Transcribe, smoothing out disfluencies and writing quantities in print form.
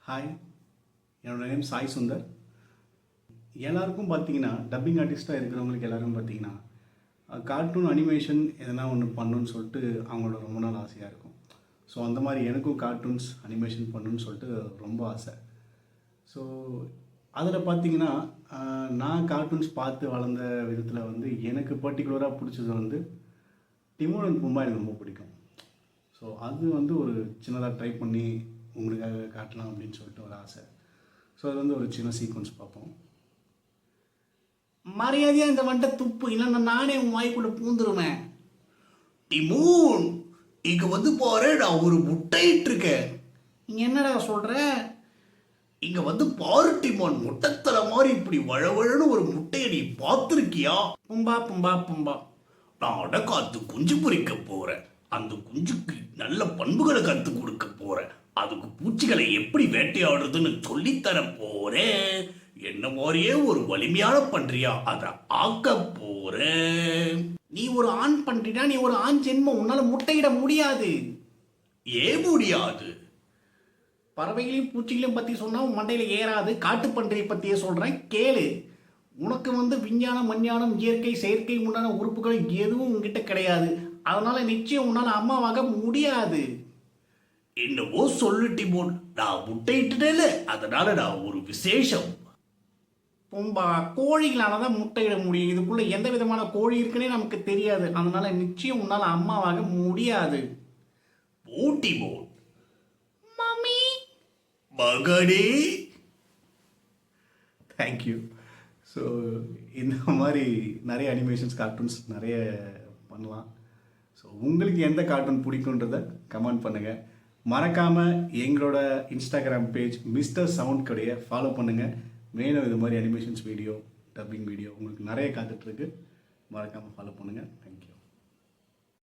Hi, என்னோட name Sai Sundar. எல்லாருக்கும் பார்த்தீங்கன்னா டப்பிங் ஆர்டிஸ்ட்டாக இருக்கிறவங்களுக்கு எல்லாரும் பார்த்தீங்கன்னா கார்ட்டூன் அனிமேஷன் எதனா ஒன்று பண்ணணுன்னு சொல்லிட்டு அவங்களோட ரொம்ப நாள் ஆசையாக இருக்கும். ஸோ அந்த மாதிரி எனக்கும் கார்ட்டூன்ஸ் அனிமேஷன் பண்ணணுன்னு சொல்லிட்டு ரொம்ப ஆசை. ஸோ அதில் பார்த்தீங்கன்னா நான் கார்ட்டூன்ஸ் பார்த்து வளர்ந்த விதத்தில் வந்து எனக்கு பர்டிகுலராக பிடிச்சது வந்து டிமோன் அண்ட் பும்பா எனக்கு ரொம்ப பிடிக்கும். ஸோ அது வந்து ஒரு சின்னதாக ட்ரை பண்ணி உங்களுக்காக காட்டலாம் அப்படின்னு சொல்லிட்டு ஒரு ஆசை. ஸோ அது வந்து ஒரு சின்ன சீக்வன்ஸ் பார்ப்போம். மரியாதையாக இந்த வண்டை துப்பு, இல்லைன்னா நானே உன் வாய்க்குள்ள பூந்துருவேன். டிமோன், இங்க வந்து பாரு, நான் ஒரு முட்டையிட்டு இருக்கேன். நீங்க என்னடா சொல்ற? இங்க வந்து பாரு டிமோன், முட்டைத்தலை மாதிரி இப்படி வழவழன்னு ஒரு முட்டையை நீ பார்த்துருக்கியா? பும்பா பும்பா பும்பா, நான் அடக்காத்து குஞ்சு பொறிக்க போறேன். அந்த குஞ்சுக்கு நல்ல பண்புகளை கற்றுக் கொடுக்க போறேன். அதுக்கு பூச்சிகளை எப்படி வேட்டையாடுறதுன்னு சொல்லித்தர போறேன். என்ன மாதிரியே ஒரு வலிமையான பன்றியா அதை ஆக்க போறேன். நீ ஒரு ஆண் பன்றினா, நீ ஒரு ஆண் ஜென்மம், உன்னால முட்டையிட முடியாது. ஏன் முடியாது? பறவைகளையும் பூச்சிகளையும் பத்தி சொன்னா உன் மண்டையில ஏறாது. காட்டு பன்றியை பத்தியே சொல்றேன், கேளு. உனக்கு வந்து விஞ்ஞானம், மஞ்ஞானம், இயற்கை, செயற்கை உண்டான உறுப்புகள் எதுவும் உங்ககிட்ட கிடையாது. அதனால நிச்சயம் உன்னால அம்மாவாக முடியாது. என்னவோ சொல்லு டிமோன், நான் முட்டையிட்டுட்டேல, அதனால நான் ஒரு விசேஷம். பொம்பா, கோழிகளாலதான் முட்டையிட முடியும். இதுக்குள்ள எந்த விதமான கோழி இருக்குன்னே நமக்கு தெரியாது. அதனால நிச்சயம் உன்னால அம்மாவாக முடியாது. டிமோன், மம்மி, மகனே. தேங்க்யூ. ஸோ இந்த மாதிரி நிறைய அனிமேஷன்ஸ் கார்ட்டூன்ஸ் நிறைய பண்ணலாம். ஸோ உங்களுக்கு எந்த கார்ட்டூன் பிடிக்குன்றத கமெண்ட் பண்ணுங்கள். மறக்காமல் எங்களோட இன்ஸ்டாகிராம் பேஜ் மிஸ்டர் சவுண்ட் கடையை ஃபாலோ பண்ணுங்கள். மேலும் இது மாதிரி அனிமேஷன்ஸ் வீடியோ, டப்பிங் வீடியோ உங்களுக்கு நிறைய காத்துட்ருக்கு. மறக்காமல் ஃபாலோ பண்ணுங்கள். தேங்க்யூ.